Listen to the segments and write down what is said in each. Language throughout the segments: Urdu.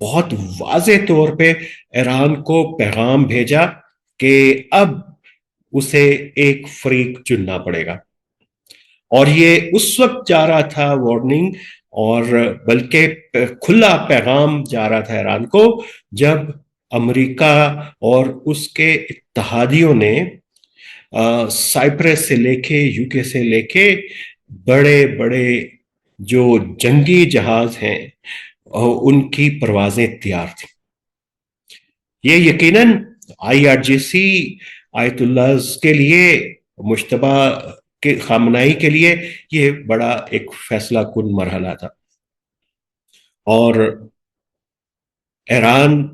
بہت واضح طور پہ ایران کو پیغام بھیجا کہ اب اسے ایک فریق چننا پڑے گا، اور یہ اس وقت جا رہا تھا وارننگ، اور بلکہ کھلا پیغام جا رہا تھا ایران کو، جب امریکہ اور اس کے اتحادیوں نے سائپرس سے لے کے یو کے سے لے کے بڑے بڑے جو جنگی جہاز ہیں ان کی پروازیں تیار تھیں۔ یہ یقیناً آئی آر جی سی آیت اللہ کے لیے، مشتبہ کے خامنائی کے لیے یہ بڑا ایک فیصلہ کن مرحلہ تھا، اور ایران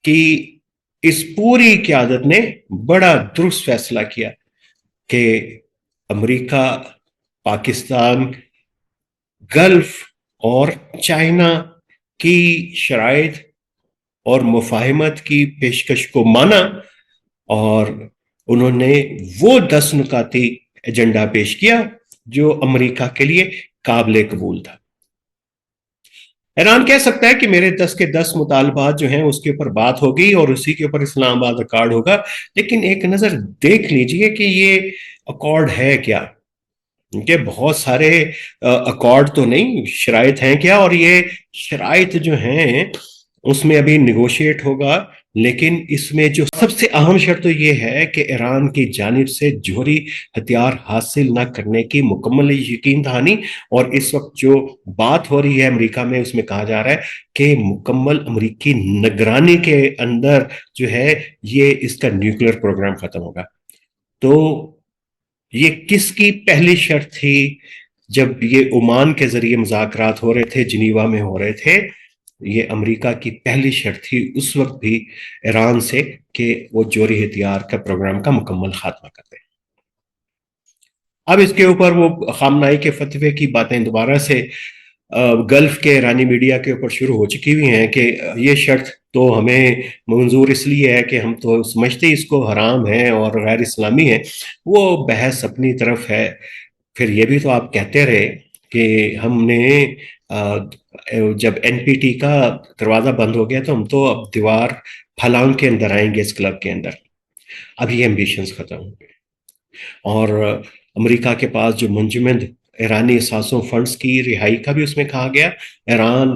کی اس پوری قیادت نے بڑا درست فیصلہ کیا کہ امریکہ، پاکستان، گلف اور چائنا کی شرائط اور مفاہمت کی پیشکش کو مانا، اور انہوں نے وہ 10 نکاتی ایجنڈا پیش کیا جو امریکہ کے لیے قابل قبول تھا۔ ایران کہہ سکتا ہے کہ میرے 10 کے 10 مطالبات جو ہیں اس کے اوپر بات ہوگی اور اسی کے اوپر اسلام آباد اکارڈ ہوگا، لیکن ایک نظر دیکھ لیجئے کہ یہ اکارڈ ہے کیا، کہ بہت سارے اکارڈ تو نہیں، شرائط ہیں کیا، اور یہ شرائط جو ہیں اس میں ابھی نیگوشیٹ ہوگا، لیکن اس میں جو سب سے اہم شرط تو یہ ہے کہ ایران کی جانب سے جوہری ہتھیار حاصل نہ کرنے کی مکمل یقین دہانی، اور اس وقت جو بات ہو رہی ہے امریکہ میں اس میں کہا جا رہا ہے کہ مکمل امریکی نگرانی کے اندر جو ہے یہ اس کا نیوکلیر پروگرام ختم ہوگا۔ تو یہ کس کی پہلی شرط تھی جب یہ عمان کے ذریعے مذاکرات ہو رہے تھے، جنیوا میں ہو رہے تھے؟ یہ امریکہ کی پہلی شرط تھی اس وقت بھی ایران سے کہ وہ جوہری ہتھیار کا پروگرام کا مکمل خاتمہ کر دیں۔ اب اس کے اوپر وہ خامنائی کے فتوے کی باتیں دوبارہ سے گلف کے ایرانی میڈیا کے اوپر شروع ہو چکی ہوئی ہیں کہ یہ شرط تو ہمیں منظور اس لیے ہے کہ ہم تو سمجھتے اس کو حرام ہے اور غیر اسلامی ہے۔ وہ بحث اپنی طرف ہے، پھر یہ بھی تو آپ کہتے رہے کہ ہم نے جب این پی ٹی کا دروازہ بند ہو گیا تو ہم تو اب دیوار پھلانگ کے اندر آئیں گے اس کلب کے اندر۔ اب یہ ایمبیشنز ختم ہو گئے، اور امریکہ کے پاس جو منجمد ایرانی اثاثوں فنڈز کی رہائی کا بھی اس میں کہا گیا۔ ایران،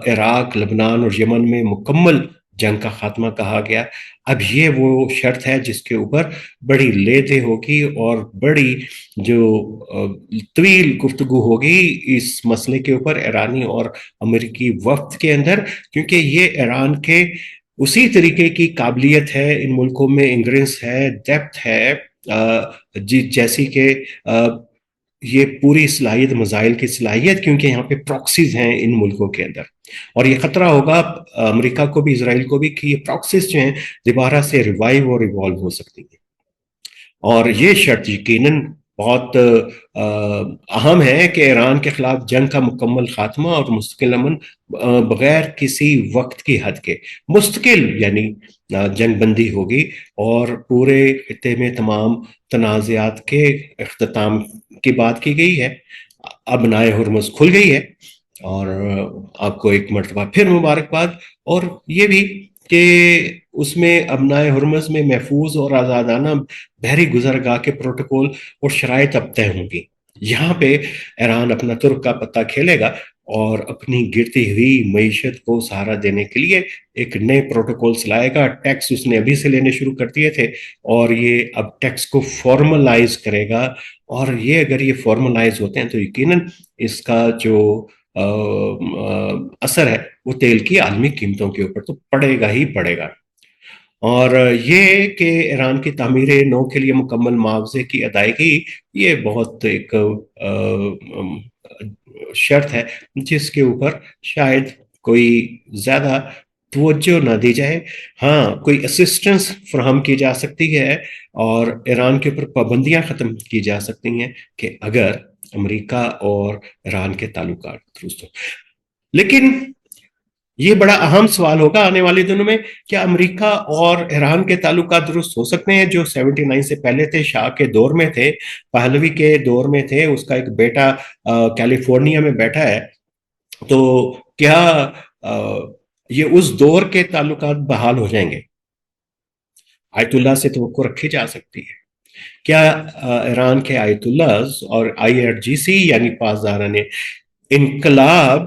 عراق، لبنان اور یمن میں مکمل جنگ کا خاتمہ کہا گیا۔ اب یہ وہ شرط ہے جس کے اوپر بڑی لیدے ہوگی اور بڑی جو طویل گفتگو ہوگی اس مسئلے کے اوپر ایرانی اور امریکی وفد کے اندر، کیونکہ یہ ایران کے اسی طریقے کی قابلیت ہے، ان ملکوں میں انگریس ہے، ڈیپتھ ہے، جیسی کہ یہ پوری صلاحیت، مزائل کی صلاحیت، کیونکہ یہاں پہ پراکسیز ہیں ان ملکوں کے اندر، اور یہ خطرہ ہوگا امریکہ کو بھی، اسرائیل کو بھی، کہ یہ پراکسیز جو ہیں دوبارہ سے ریوائیو اور ایوالو ہو سکتی ہیں۔ اور یہ شرط یقیناً بہت اہم ہے کہ ایران کے خلاف جنگ کا مکمل خاتمہ اور مستقل امن بغیر کسی وقت کی حد کے، مستقل یعنی جنگ بندی ہوگی، اور پورے خطے میں تمام تنازعات کے اختتام کی بات کی گئی ہے۔ اب نائے ہرمز کھل گئی ہے، اور آپ کو ایک مرتبہ پھر مبارکباد، اور یہ بھی کہ اس میں ابنائے ہرمز میں محفوظ اور آزادانہ بحری گزرگاہ کے پروٹوکول اور شرائط اب طے ہوں گی۔ یہاں پہ ایران اپنا ترک کا پتہ کھیلے گا اور اپنی گرتی ہوئی معیشت کو سہارا دینے کے لیے ایک نئے پروٹوکولز لائے گا۔ ٹیکس اس نے ابھی سے لینے شروع کر دیے تھے، اور یہ اب ٹیکس کو فارملائز کرے گا، اور یہ اگر یہ فارملائز ہوتے ہیں تو یقیناً اس کا جو اثر ہے وہ تیل کی عالمی قیمتوں کے اوپر تو پڑے گا ہی پڑے گا۔ اور یہ کہ ایران کی تعمیر نو کے لیے مکمل معاوضے کی ادائیگی، یہ بہت ایک شرط ہے جس کے اوپر شاید کوئی زیادہ توجہ نہ دی جائے۔ ہاں، کوئی اسسٹنس فراہم کی جا سکتی ہے اور ایران کے اوپر پابندیاں ختم کی جا سکتی ہیں کہ اگر امریکہ اور ایران کے تعلقات درست ہو۔ لیکن یہ بڑا اہم سوال ہوگا آنے والے دنوں میں، کیا امریکہ اور ایران کے تعلقات درست ہو سکتے ہیں جو 79 سے پہلے تھے، شاہ کے دور میں تھے، پہلوی کے دور میں تھے، اس کا ایک بیٹا کیلیفورنیا میں بیٹھا ہے، تو کیا یہ اس دور کے تعلقات بحال ہو جائیں گے؟ آیت اللہ سے توقع رکھی جا سکتی ہے؟ کیا ایران کے آیت اللہ اور آئی آر جی سی یعنی پاسداران انقلاب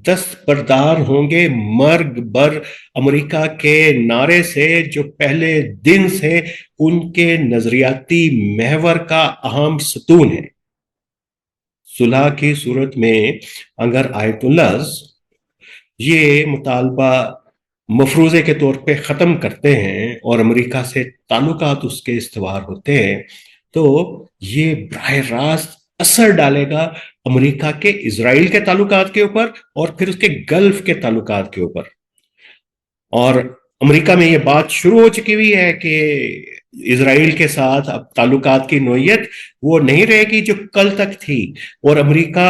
دستبردار ہوں گے مرگ بر امریکہ کے نعرے سے، جو پہلے دن سے ان کے نظریاتی محور کا اہم ستون ہے؟ صلح کی صورت میں اگر آیت اللہ یہ مطالبہ مفروضے کے طور پہ ختم کرتے ہیں اور امریکہ سے تعلقات اس کے استوار ہوتے ہیں، تو یہ براہ راست اثر ڈالے گا امریکہ کے اسرائیل کے تعلقات کے اوپر اور پھر اس کے گلف کے تعلقات کے اوپر۔ اور امریکہ میں یہ بات شروع ہو چکی ہوئی ہے کہ اسرائیل کے ساتھ اب تعلقات کی نوعیت وہ نہیں رہے گی جو کل تک تھی، اور امریکہ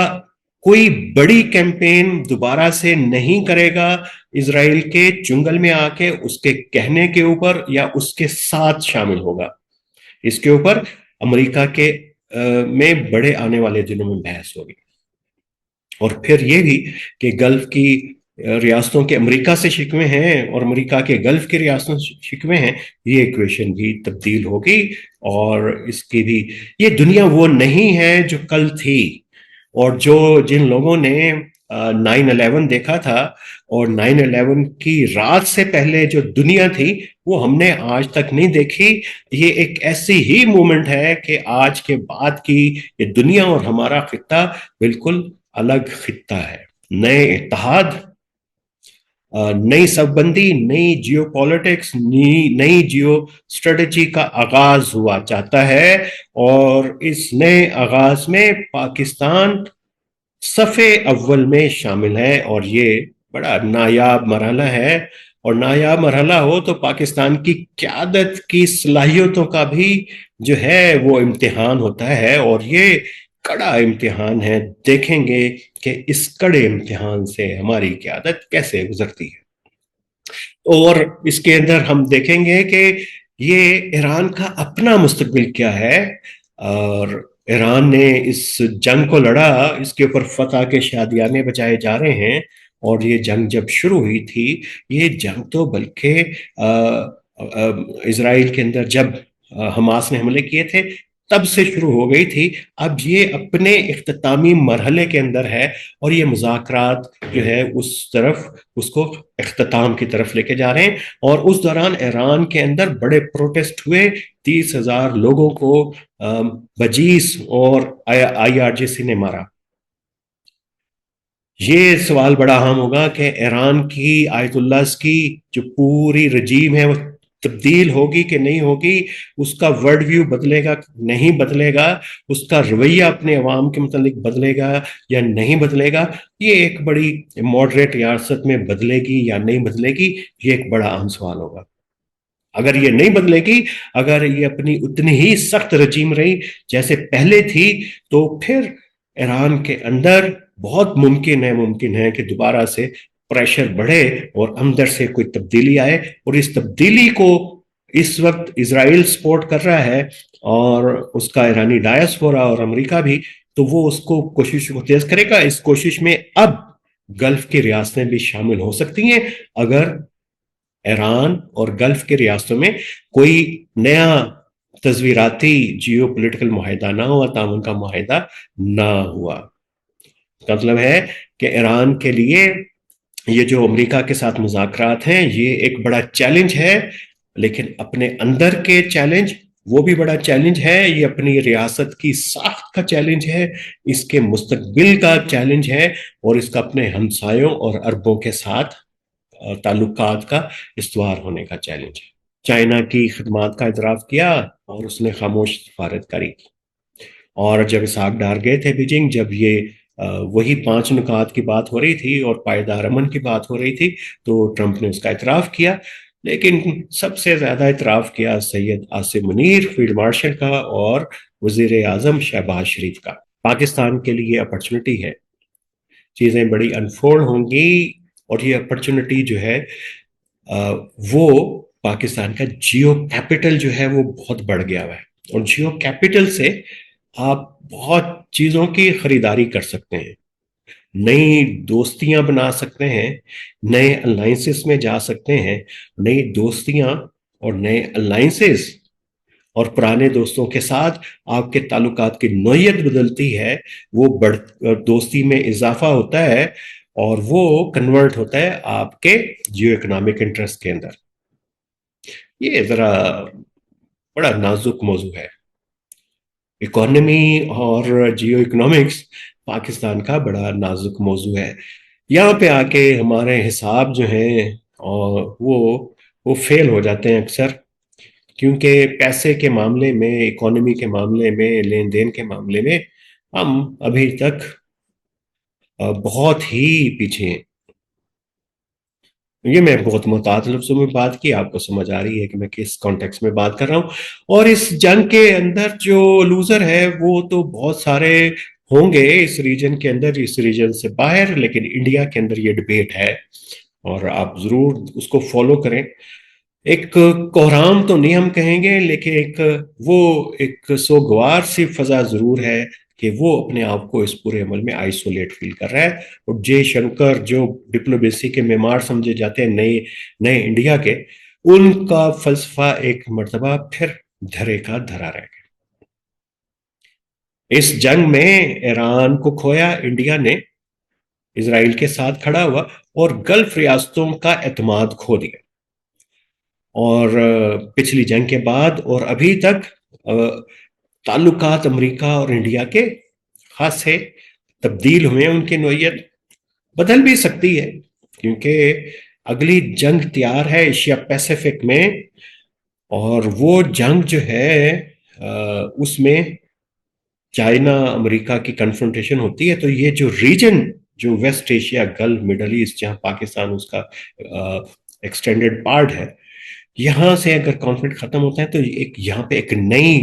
کوئی بڑی کیمپین دوبارہ سے نہیں کرے گا اسرائیل کے چنگل میں آ کے اس کے کہنے کے اوپر یا اس کے ساتھ شامل ہوگا۔ اس کے اوپر امریکہ کے میں بڑے آنے والے دنوں میں بحث ہوگی۔ اور پھر یہ بھی کہ گلف کی ریاستوں کے امریکہ سے شکوے ہیں اور امریکہ کے گلف کی ریاستوں سے شکوے ہیں، یہ ایکویشن بھی تبدیل ہوگی، اور اس کی بھی یہ دنیا وہ نہیں ہے جو کل تھی۔ اور جن لوگوں نے 9/11 دیکھا تھا اور 9/11 کی رات سے پہلے جو دنیا تھی وہ ہم نے آج تک نہیں دیکھی۔ یہ ایک ایسی ہی مومنٹ ہے کہ آج کے بعد کی یہ دنیا اور ہمارا خطہ بالکل الگ خطہ ہے۔ نئے اتحاد، نئی سب بندی، نئی جیو پالیٹکس، نئی جیو اسٹریٹجی کا آغاز ہوا چاہتا ہے، اور اس نئے آغاز میں پاکستان صفے اول میں شامل ہے، اور یہ بڑا نایاب مرحلہ ہے۔ اور نایاب مرحلہ ہو تو پاکستان کی قیادت کی صلاحیتوں کا بھی جو ہے وہ امتحان ہوتا ہے، اور یہ کڑا امتحان ہے۔ دیکھیں گے کہ اس کڑے امتحان سے ہماری قیادت کیسے گزرتی ہے۔ اور اس کے اندر ہم دیکھیں گے کہ یہ ایران کا اپنا مستقبل کیا ہے، اور ایران نے اس جنگ کو لڑا، اس کے اوپر فتح کے شادیانے بجائے جا رہے ہیں۔ اور یہ جنگ جب شروع ہوئی تھی، یہ جنگ تو بلکہ اسرائیل کے اندر جب حماس نے حملے کیے تھے تب سے شروع ہو گئی تھی۔ اب یہ اپنے اختتامی مرحلے کے اندر ہے، اور یہ مذاکرات جو ہے اس کو اختتام کی طرف لے کے جا رہے ہیں۔ اور اس دوران ایران کے اندر بڑے پروٹیسٹ ہوئے، 30,000 لوگوں کو بجیس اور آئی آر جی سی نے مارا۔ یہ سوال بڑا اہم ہوگا کہ ایران کی آیت اللہ کی جو پوری رجیم ہے وہ تبدیل ہوگی کہ نہیں ہوگی، اس کا ورڈ ویو بدلے گا نہیں بدلے گا، اس کا رویہ اپنے عوام کے متعلق بدلے گا یا نہیں بدلے گا۔ یہ ایک بڑی ماڈریٹ ریاست میں بدلے گی یا نہیں بدلے گی، یہ ایک بڑا اہم سوال ہوگا۔ اگر یہ نہیں بدلے گی، اگر یہ اپنی اتنی ہی سخت رجیم رہی جیسے پہلے تھی، تو پھر ایران کے اندر بہت ممکن ہے کہ دوبارہ سے پریشر بڑھے اور اندر سے کوئی تبدیلی آئے۔ اور اس تبدیلی کو اس وقت اسرائیل سپورٹ کر رہا ہے، اور اس کا ایرانی ڈائسپورا اور امریکہ بھی، تو وہ اس کو کوشش کو تیز کرے گا۔ اس کوشش میں اب گلف کی ریاستیں بھی شامل ہو سکتی ہیں اگر ایران اور گلف کے ریاستوں میں کوئی نیا تصویراتی جیو پولیٹیکل معاہدہ نہ ہوا، تعاون کا معاہدہ نہ ہوا۔ مطلب ہے کہ ایران کے لیے یہ جو امریکہ کے ساتھ مذاکرات ہیں یہ ایک بڑا چیلنج ہے، لیکن اپنے اندر کے چیلنج وہ بھی بڑا چیلنج ہے، یہ اپنی ریاست کی ساخت کا چیلنج ہے، اس کے مستقبل کا چیلنج ہے، اور اس کا اپنے ہمسایوں اور عربوں کے ساتھ تعلقات کا استوار ہونے کا چیلنج ہے۔ چائنا کی خدمات کا اعتراف کیا اور اس نے خاموش سفارت کاری کی، اور جب اسحاق ڈار گئے تھے بیجنگ، جب یہ وہی 5 نکات کی بات ہو رہی تھی اور پائیدار امن کی بات ہو رہی تھی، تو ٹرمپ نے اس کا اعتراف کیا، لیکن سب سے زیادہ اعتراف کیا سید عاصم منیر فیلڈ مارشل کا اور وزیر اعظم شہباز شریف کا۔ پاکستان کے لیے اپرچونٹی ہے، چیزیں بڑی انفولڈ ہوں گی، اور یہ اپرچونٹی جو ہے وہ پاکستان کا جیو کیپٹل جو ہے وہ بہت بڑھ گیا ہے، اور جیو کیپٹل سے آپ بہت چیزوں کی خریداری کر سکتے ہیں۔ نئی دوستیاں بنا سکتے ہیں، نئے الائنسز میں جا سکتے ہیں. نئی دوستیاں اور نئے الائنسز اور پرانے دوستوں کے ساتھ آپ کے تعلقات کی نوعیت بدلتی ہے، وہ دوستی میں اضافہ ہوتا ہے اور وہ کنورٹ ہوتا ہے آپ کے جیو اکنامک انٹرسٹ کے اندر. یہ ذرا بڑا نازک موضوع ہے. اکانومی اور جیو اکنامکس پاکستان کا بڑا نازک موضوع ہے. یہاں پہ آ کے ہمارے حساب جو ہیں اور وہ فیل ہو جاتے ہیں اکثر، کیونکہ پیسے کے معاملے میں، اکانومی کے معاملے میں، لین دین کے معاملے میں ہم ابھی تک بہت ہی پیچھے ہیں. یہ میں بہت محتاط لفظوں میں بات کی، آپ کو سمجھ آ رہی ہے کہ میں کس کانٹیکس میں بات کر رہا ہوں. اور اس جنگ کے اندر جو لوزر ہے وہ تو بہت سارے ہوں گے اس ریجن کے اندر، اس ریجن سے باہر، لیکن انڈیا کے اندر یہ ڈبیٹ ہے اور آپ ضرور اس کو فالو کریں. ایک کوہرام تو نہیں ہم کہیں گے، لیکن ایک سوگوار سی فضا ضرور ہے کہ وہ اپنے آپ کو اس پورے عمل میں آئسولیٹ فیل کر رہا ہے. اور جے شنکر جو ڈپلومیسی کے معمار سمجھے جاتے ہیں نئے انڈیا کے، ان کا فلسفہ ایک مرتبہ پھر دھرے کا دھرا رہ گیا. اس جنگ میں ایران کو کھویا انڈیا نے، اسرائیل کے ساتھ کھڑا ہوا اور گلف ریاستوں کا اعتماد کھو دیا. اور پچھلی جنگ کے بعد اور ابھی تک تعلقات امریکہ اور انڈیا کے خاصے تبدیل ہوئے ہیں. ان کی نوعیت بدل بھی سکتی ہے کیونکہ اگلی جنگ تیار ہے ایشیا پیسیفک میں، اور وہ جنگ جو ہے اس میں چائنا امریکہ کی کنفرنٹیشن ہوتی ہے. تو یہ جو ریجن، جو West Asia, Gulf, Middle East, جہاں پاکستان اس کا ایکسٹینڈڈ پارٹ ہے، یہاں سے اگر کانفلکٹ ختم ہوتا ہے تو یہاں پہ ایک نئی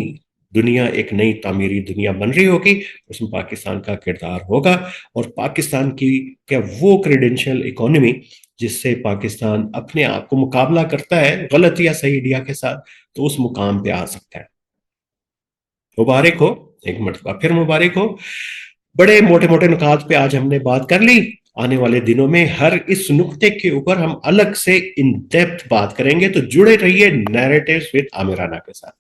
دنیا، ایک نئی تعمیری دنیا بن رہی ہوگی. اس میں پاکستان کا کردار ہوگا اور پاکستان کی کیا وہ کریڈینشل اکانومی جس سے پاکستان اپنے آپ کو مقابلہ کرتا ہے غلط یا صحیح انڈیا کے ساتھ، تو اس مقام پہ آ سکتا ہے. مبارک ہو، ایک مرتبہ پھر مبارک ہو. بڑے موٹے موٹے نکات پہ آج ہم نے بات کر لی. آنے والے دنوں میں ہر اس نقطے کے اوپر ہم الگ سے ان ڈیپتھ بات کریں گے، تو جڑے رہیے نیریٹیوز وتھ عامر رانا کے ساتھ.